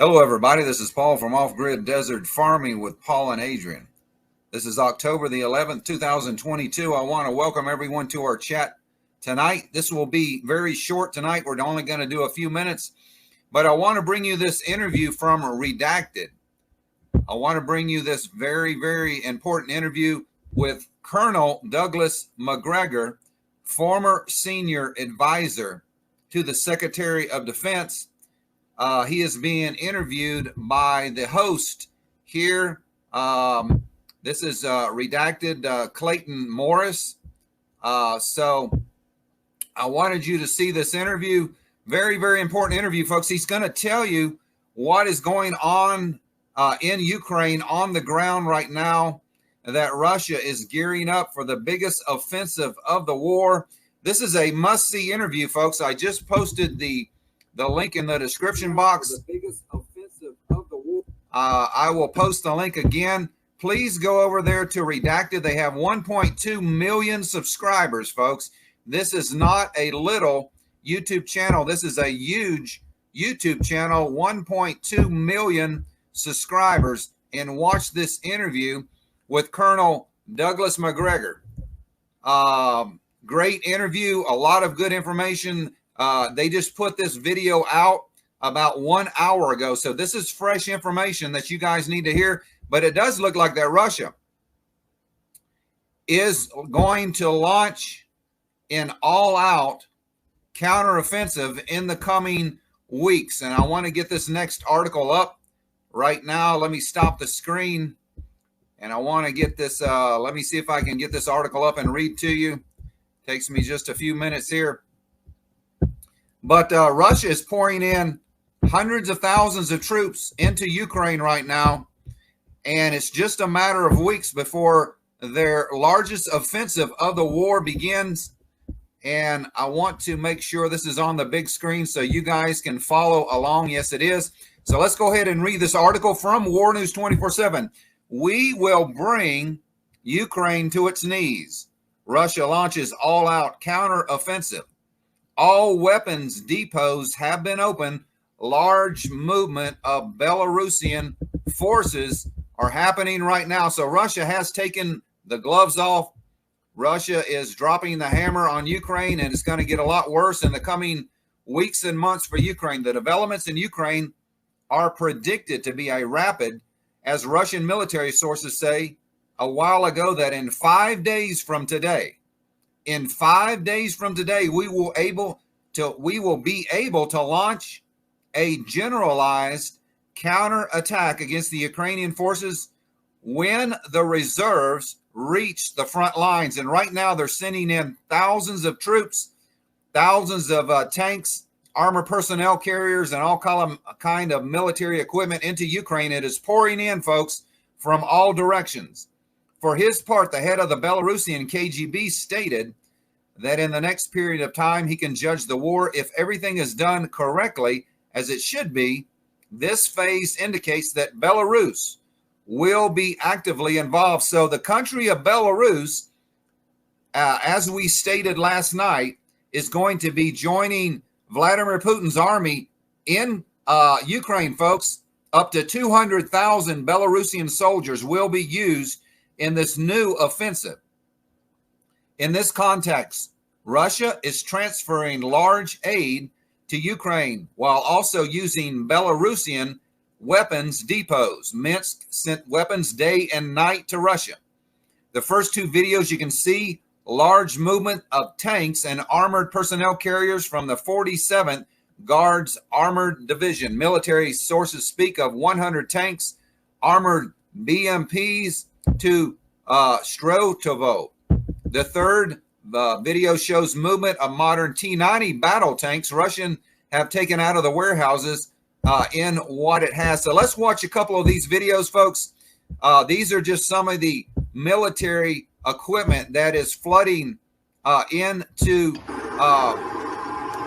Hello, everybody. This is Paul from Off-Grid Desert Farming with Paul and Adrian. This is October the 11th, 2022. I want to welcome everyone to our chat tonight. This will be very short tonight. We're only going to do a few minutes, but I want to bring you this interview from Redacted. I want to bring you this very, very important interview with Colonel Douglas McGregor, former senior advisor to the Secretary of Defense. He is being interviewed by the host here. This is Redacted Clayton Morris. So I wanted you to see this interview. Very, very important interview, folks. He's going to tell you what is going on in Ukraine on the ground right now, that Russia is gearing up for the biggest offensive of the war. This is a must-see interview, folks. I just posted the link in the description box. The biggest offensive of the war. I will post the link again. Please go over there to Redacted. They have 1.2 million subscribers, folks. This is not a little YouTube channel. This is a huge YouTube channel, 1.2 million subscribers. And watch this interview with Colonel Douglas McGregor. Great interview, a lot of good information. They just put this video out about 1 hour ago. So this is fresh information that you guys need to hear. But it does look like that Russia is going to launch an all-out counteroffensive in the coming weeks. And I want to get this next article up right now. Let me stop the screen. And I want to get this, let me see if I can get this article up and read to you. Takes me just a few minutes here. But Russia is pouring in hundreds of thousands of troops into Ukraine right now. And it's just a matter of weeks before their largest offensive of the war begins. And I want to make sure this is on the big screen so you guys can follow along. Yes, it is. So let's go ahead and read this article from War News 24/7. We will bring Ukraine to its knees. Russia launches all-out counteroffensive. All weapons depots have been opened. Large movement of Belarusian forces are happening right now. So Russia has taken the gloves off. Russia is dropping the hammer on Ukraine, and it's going to get a lot worse in the coming weeks and months for Ukraine. The developments in Ukraine are predicted to be a rapid, as Russian military sources say a while ago, that in 5 days from today, we will be able to launch a generalized counterattack against the Ukrainian forces when the reserves reach the front lines. And right now they're sending in thousands of troops, thousands of tanks, armored personnel carriers, and all kind of military equipment into Ukraine. It is pouring in, folks, from all directions. For his part, the head of the Belarusian KGB stated that in the next period of time, he can judge the war if everything is done correctly, as it should be. This phase indicates that Belarus will be actively involved. So the country of Belarus, as we stated last night, is going to be joining Vladimir Putin's army in Ukraine, folks. Up to 200,000 Belarusian soldiers will be used in this new offensive. In this context, Russia is transferring large aid to Ukraine while also using Belarusian weapons depots. Minsk sent weapons day and night to Russia. The first two videos, you can see large movement of tanks and armored personnel carriers from the 47th Guards Armored Division. Military sources speak of 100 tanks, armored BMPs to Strotovo. The third video shows movement of modern T-90 battle tanks Russian have taken out of the warehouses in what it has. So let's watch a couple of these videos, folks. These are just some of the military equipment that is flooding into,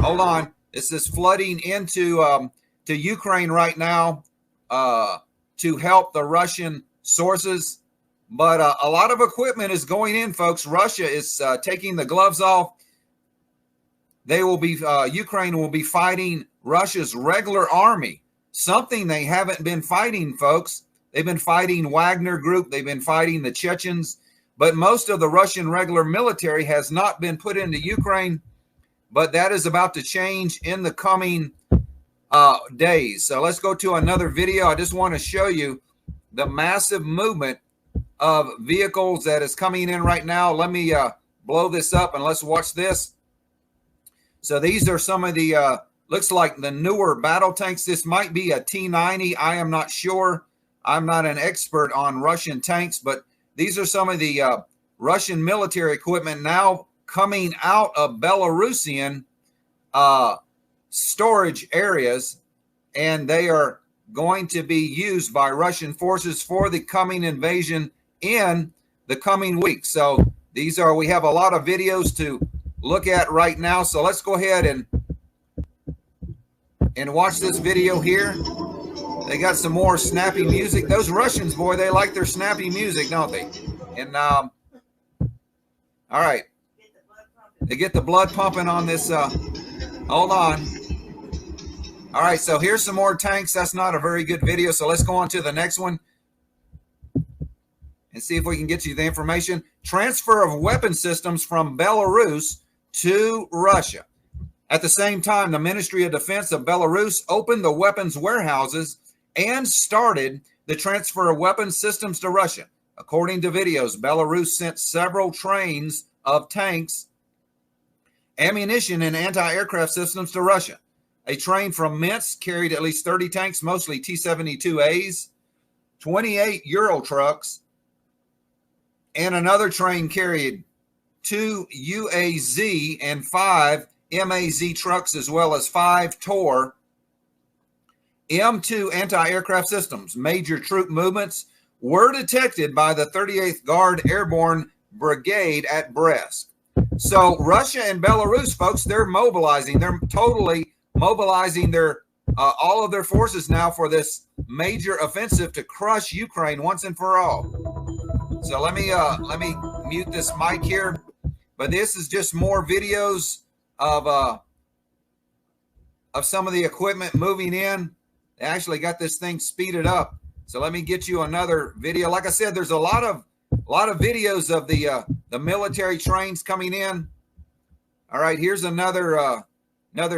hold on, this is flooding into to Ukraine right now to help the Russian sources. But a lot of equipment is going in, folks. Russia is taking the gloves off. They will be, Ukraine will be fighting Russia's regular army. something they haven't been fighting, folks. They've been fighting Wagner Group. They've been fighting the Chechens. But most of the Russian regular military has not been put into Ukraine. But that is about to change in the coming days. So let's go to another video. I just want to show you the massive movement of vehicles that is coming in right now. Let me blow this up and let's watch this. So these are some of the, looks like the newer battle tanks. This might be a T-90. I am not sure. I'm not an expert on Russian tanks, but these are some of the Russian military equipment now coming out of Belarusian storage areas, and they are going to be used by Russian forces for the coming invasion in the coming weeks. So these are, we have a lot of videos to look at right now. So let's go ahead and watch this video here. They got some more snappy music. Those Russians, boy, they like their snappy music, don't they? And all right, they get the blood pumping on this. Hold on. All right, so here's some more tanks. That's not a very good video, so let's go on to the next one and see if we can get you the information. Transfer of weapon systems from Belarus to Russia. At the same time, the Ministry of Defense of Belarus opened the weapons warehouses and started the transfer of weapons systems to Russia. According to videos, Belarus sent several trains of tanks, ammunition, and anti-aircraft systems to Russia. A train from Minsk carried at least 30 tanks, mostly T-72As, 28 Euro trucks, and another train carried 2 UAZ and 5 MAZ trucks, as well as 5 TOR M2 anti-aircraft systems. Major troop movements were detected by the 38th Guard Airborne Brigade at Brest. So Russia and Belarus, folks, they're mobilizing. They're totally mobilizing their all of their forces now for this major offensive to crush Ukraine once and for all. So let me mute this mic here. But this is just more videos of some of the equipment moving in. They actually got this thing speeded up. So let me get you another video. Like I said, there's a lot of videos of the military trains coming in. All right, here's another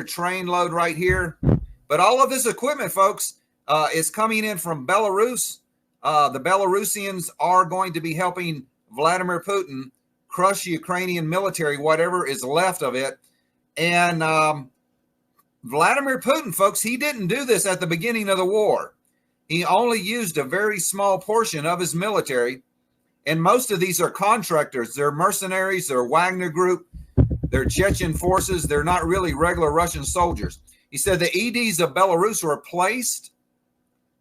train load right here. But all of this equipment, folks, is coming in from Belarus. The Belarusians are going to be helping Vladimir Putin crush the Ukrainian military, whatever is left of it. And Vladimir Putin, folks, he didn't do this at the beginning of the war. He only used a very small portion of his military. And most of these are contractors. They're mercenaries. They're Wagner Group. They're Chechen forces. They're not really regular Russian soldiers. He said the EDs of Belarus were placed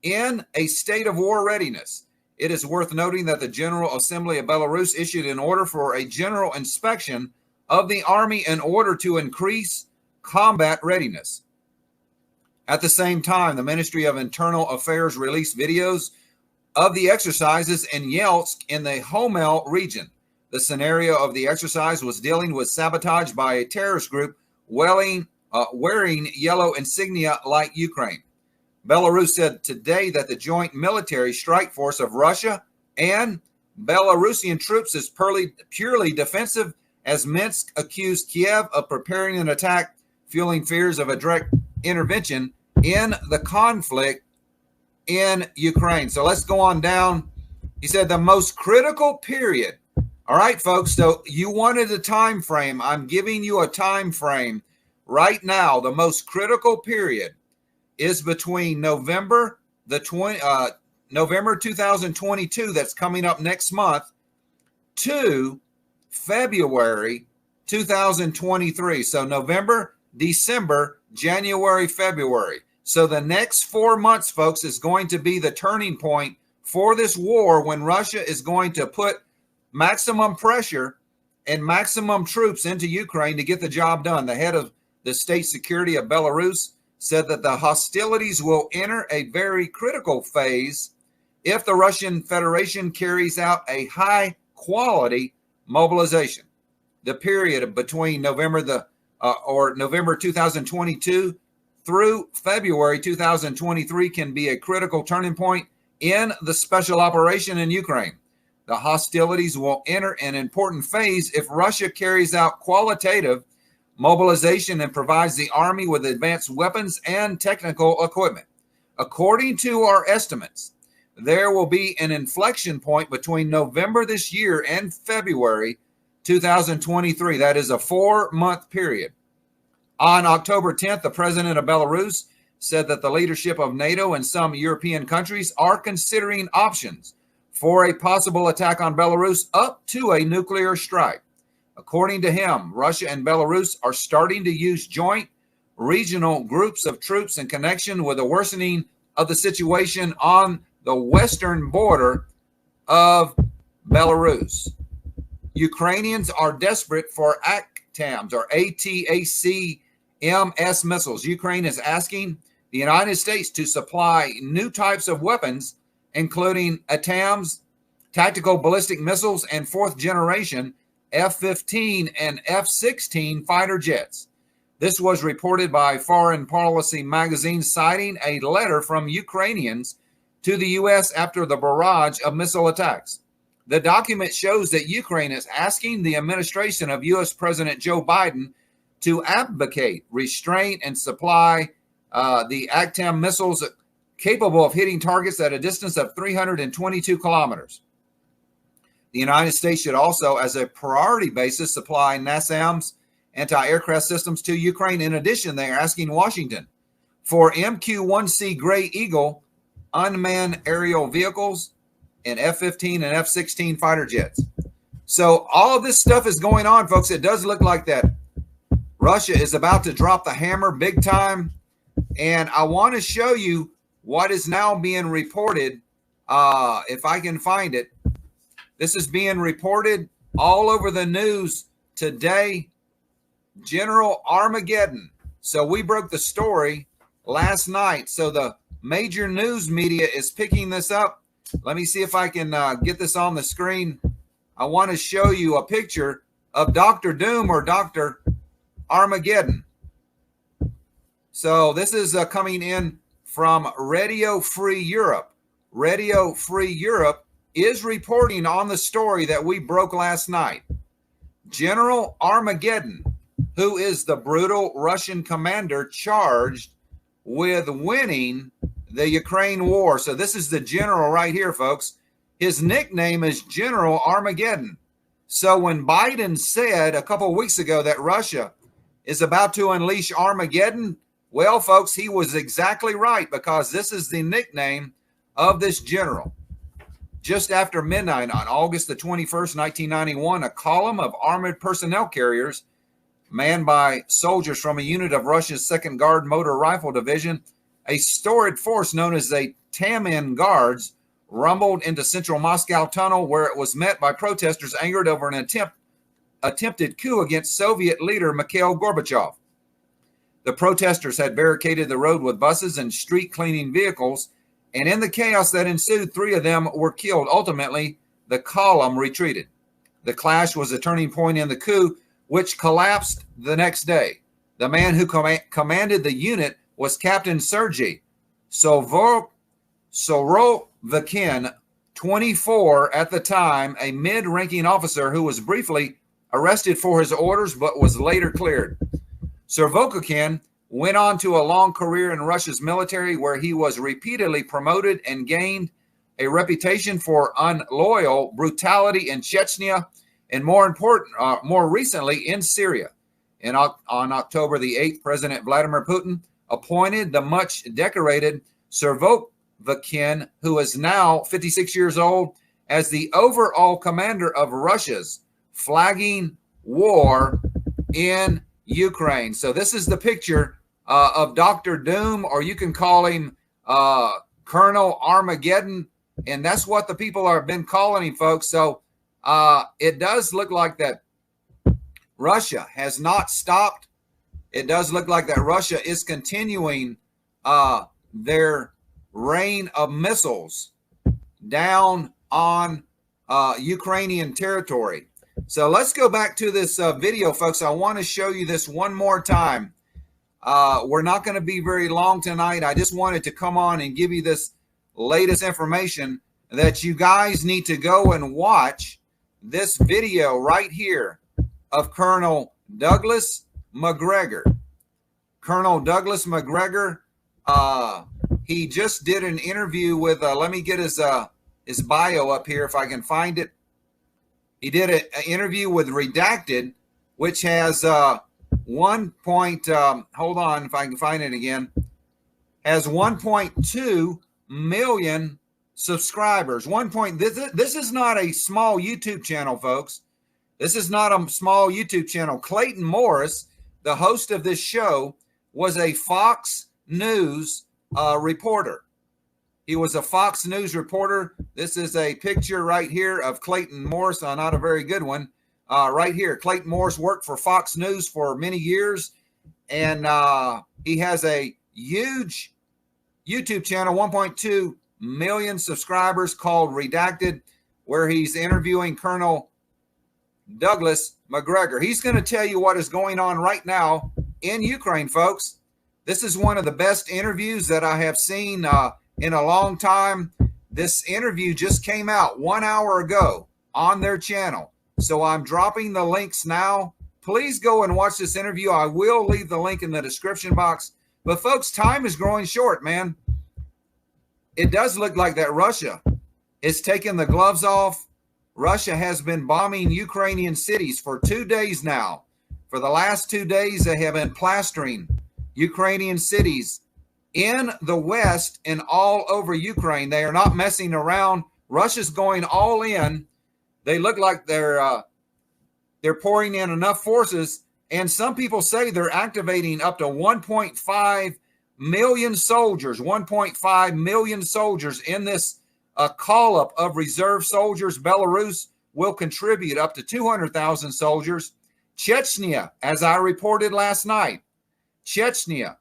in a state of war readiness. It is worth noting that the General Assembly of Belarus issued an order for a general inspection of the army in order to increase combat readiness. At the same time, the Ministry of Internal Affairs released videos of the exercises in Yeltsk in the Homel region. The scenario of the exercise was dealing with sabotage by a terrorist group wearing yellow insignia like Ukraine. Belarus said today that the joint military strike force of Russia and Belarusian troops is purely defensive, as Minsk accused Kiev of preparing an attack, fueling fears of a direct intervention in the conflict in Ukraine. So let's go on down. He said the most critical period. All right, folks, so you wanted a time frame. I'm giving you a time frame right now. The most critical period is between November 2022, that's coming up next month, to February 2023. So November, December, January, February. So the next 4 months, folks, is going to be the turning point for this war, when Russia is going to put maximum pressure and maximum troops into Ukraine to get the job done. The head of the state security of Belarus said that the hostilities will enter a very critical phase if the Russian Federation carries out a high quality mobilization. The period between November 2022 through February 2023 can be a critical turning point in the special operation in Ukraine. The hostilities will enter an important phase if Russia carries out qualitative mobilization and provides the army with advanced weapons and technical equipment. According to our estimates, there will be an inflection point between November this year and February 2023. That is a 4-month period. On October 10th, the president of Belarus said that the leadership of NATO and some European countries are considering options for a possible attack on Belarus up to a nuclear strike. According to him, Russia and Belarus are starting to use joint regional groups of troops in connection with the worsening of the situation on the western border of Belarus. Ukrainians are desperate for ATACMS or ATACMS missiles. Ukraine is asking the United States to supply new types of weapons, including ATACMS, tactical ballistic missiles, and fourth generation F-15 and F-16 fighter jets. This was reported by Foreign Policy magazine, citing a letter from Ukrainians to the U.S. after the barrage of missile attacks. The document shows that Ukraine is asking the administration of U.S. President Joe Biden to advocate, restrain, and supply the ATACMS missiles capable of hitting targets at a distance of 322 kilometers. The United States should also, as a priority basis, supply NASAMS anti-aircraft systems to Ukraine. In addition, they are asking Washington for MQ-1C Gray Eagle unmanned aerial vehicles and F-15 and F-16 fighter jets. So all of this stuff is going on, folks. It does look like that Russia is about to drop the hammer big time. And I want to show you what is now being reported, if I can find it. This is being reported all over the news today. General Armageddon. So we broke the story last night. So the major news media is picking this up. Let me see if I can get this on the screen. I want to show you a picture of Dr. Doom or Dr. Armageddon. So this is coming in from Radio Free Europe. Radio Free Europe is reporting on the story that we broke last night. General Armageddon, who is the brutal Russian commander charged with winning the Ukraine war. So this is the general right here, folks. His nickname is General Armageddon. So when Biden said a couple of weeks ago that Russia is about to unleash Armageddon, well, folks, he was exactly right, because this is the nickname of this general. Just after midnight on August the 21st, 1991, a column of armored personnel carriers manned by soldiers from a unit of Russia's 2nd Guard Motor Rifle Division, a storied force known as the Taman Guards, rumbled into central Moscow tunnel, where it was met by protesters angered over an attempted coup against Soviet leader Mikhail Gorbachev. The protesters had barricaded the road with buses and street cleaning vehicles, and in the chaos that ensued, 3 of them were killed. Ultimately, the column retreated. The clash was a turning point in the coup, which collapsed the next day. The man who commanded the unit was Captain Sergei Sorovikin, 24 at the time, a mid-ranking officer who was briefly arrested for his orders but was later cleared. Sorovikin went on to a long career in Russia's military, where he was repeatedly promoted and gained a reputation for unloyal brutality in Chechnya, and more recently in Syria. On October the 8th, President Vladimir Putin appointed the much decorated Sorovikin, who is now 56 years old, as the overall commander of Russia's flagging war in Ukraine. So this is the picture of Dr. Doom, or you can call him Colonel Armageddon, and that's what the people have been calling him, folks. So it does look like that Russia has not stopped. It does look like that Russia is continuing their rain of missiles down on Ukrainian territory. So let's go back to this video, folks. I want to show you this one more time. We're not going to be very long tonight. I just wanted to come on and give you this latest information that you guys need to go and watch this video right here of Colonel Douglas McGregor. Colonel Douglas McGregor, he just did an interview with, let me get his bio up here if I can find it. He did an interview with Redacted, which has hold on if I can find it again, has 1.2 million subscribers. This is not a small YouTube channel, folks. This is not a small YouTube channel. Clayton Morris, the host of this show, was a Fox News reporter. He was a Fox News reporter. This is a picture right here of Clayton Morris, not a very good one. Right here, Clayton Morris worked for Fox News for many years, and he has a huge YouTube channel, 1.2 million subscribers, called Redacted, where he's interviewing Colonel Douglas McGregor. He's going to tell you what is going on right now in Ukraine, folks. This is one of the best interviews that I have seen in a long time. This interview just came out 1 hour ago on their channel. So I'm dropping the links now. Please go and watch this interview. I will leave the link in the description box. But folks, time is growing short, man. It does look like that Russia is taking the gloves off. Russia has been bombing Ukrainian cities for 2 days now. For the last 2 days, they have been plastering Ukrainian cities in the West and all over Ukraine. They are not messing around. Russia's going all in. They look like they're pouring in enough forces, and some people say they're activating up to 1.5 million soldiers, 1.5 million soldiers in this call-up of reserve soldiers. Belarus will contribute up to 200,000 soldiers. Chechnya, as I reported last night, Chechnya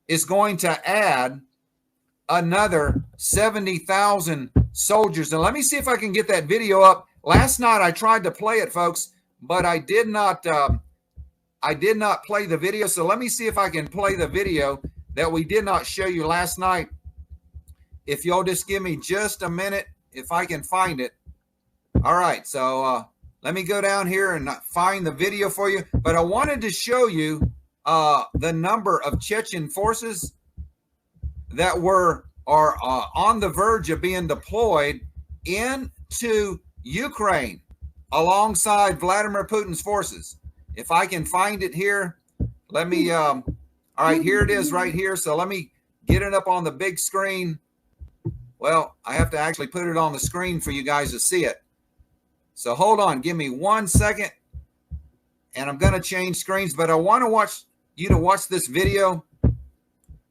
is going to add another 70,000 soldiers. And let me see if I can get that video up. Last night I tried to play it, folks, but I did not play the video. So let me see if I can play the video that we did not show you last night. If you'll just give me just a minute, if I can find it. All right, so let me go down here and find the video for you. But I wanted to show you the number of Chechen forces that are on the verge of being deployed into Ukraine alongside Vladimir Putin's forces. If I can find it here, let me, all right, here it is right here. So let me get it up on the big screen. Well, I have to actually put it on the screen for you guys to see it. So hold on, give me 1 second, and I'm going to change screens, but I want to watch you to watch this video,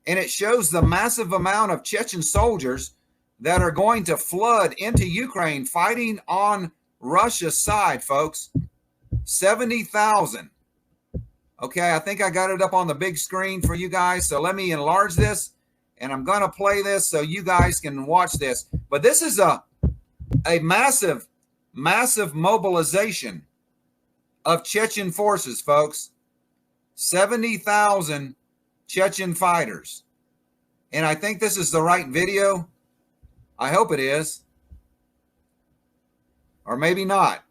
and it shows the massive amount of Chechen soldiers that are going to flood into Ukraine fighting on Russia's side, folks. 70,000. Okay, I think I got it up on the big screen for you guys, so let me enlarge this, and I'm going to play this so you guys can watch this. But this is a massive mobilization of Chechen forces, folks. 70,000 Chechen fighters. And I think this is the right video. I hope it is. Or maybe not.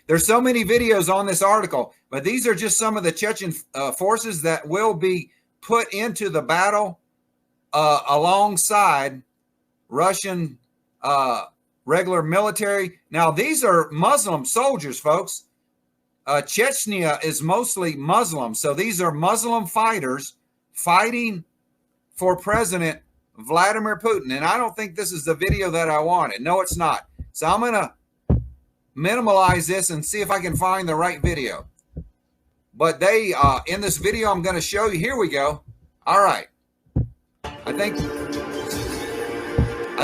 There's so many videos on this article, but these are just some of the Chechen forces that will be put into the battle alongside Russian regular military. Now, these are Muslim soldiers, folks. Chechnya is mostly Muslim. So these are Muslim fighters fighting for President Vladimir Putin. And I don't think this is the video that I wanted. No, it's not. So I'm going to minimize this and see if I can find the right video. But they, in this video I'm going to show you, here we go. All right. I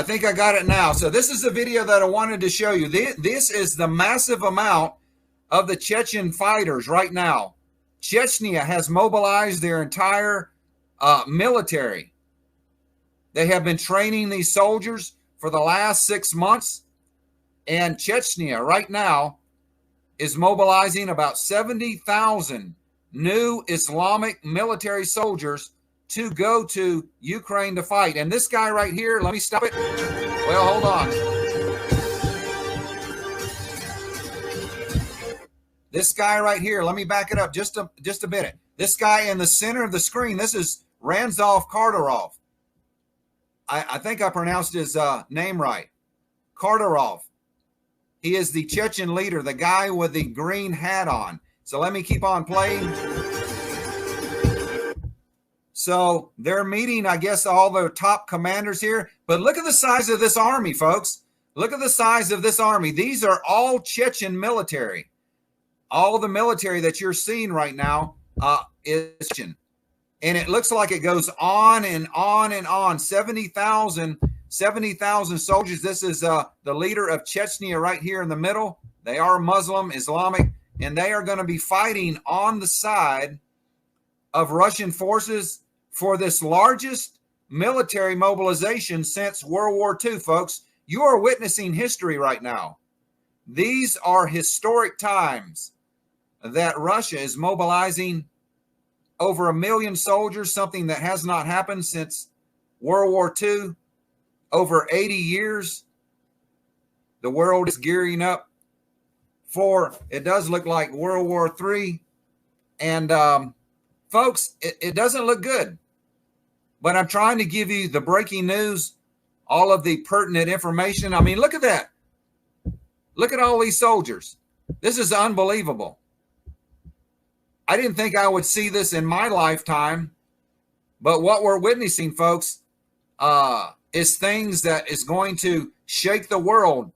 think I got it now. So this is the video that I wanted to show you. This is the massive amount of the Chechen fighters right now. Chechnya has mobilized their entire military. They have been training these soldiers for the last 6 months. And Chechnya right now is mobilizing about 70,000 new Islamic military soldiers to go to Ukraine to fight. And this guy right here, let me stop it. Well, hold on. This guy right here, let me back it up just a minute. This guy in the center of the screen, this is Ranzov Kardarov. I think I pronounced his name right. Kardarov. He is the Chechen leader, the guy with the green hat on. So let me keep on playing. So they're meeting, I guess, all the top commanders here. But look at the size of this army, folks. Look at the size of this army. These are all Chechen military. All the military that you're seeing right now is Chechen. And it looks like it goes on and on and on. 70,000 soldiers. This is the leader of Chechnya right here in the middle. They are Muslim, Islamic, and they are going to be fighting on the side of Russian forces for this largest military mobilization since World War II, folks. You are witnessing history right now. These are historic times that Russia is mobilizing over 1 million soldiers, something that has not happened since World War II. Over 80 years, the world is gearing up for, it does look like World War III. And folks, it doesn't look good. But I'm trying to give you the breaking news, all of the pertinent information. I mean, look at that. Look at all these soldiers. This is unbelievable. I didn't think I would see this in my lifetime, but what we're witnessing, folks, is things that is going to shake the world.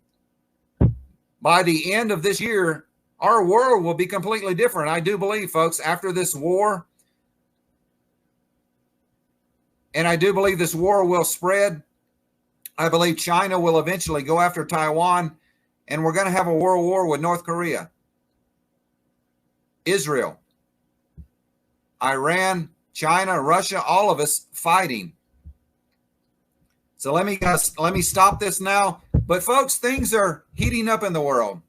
By the end of this year, our world will be completely different. I do believe, folks, after this war, and I do believe this war will spread. I believe China will eventually go after Taiwan, and we're going to have a world war with North Korea, Israel, Iran, China, Russia, all of us fighting. So let me stop this now. But folks, things are heating up in the world.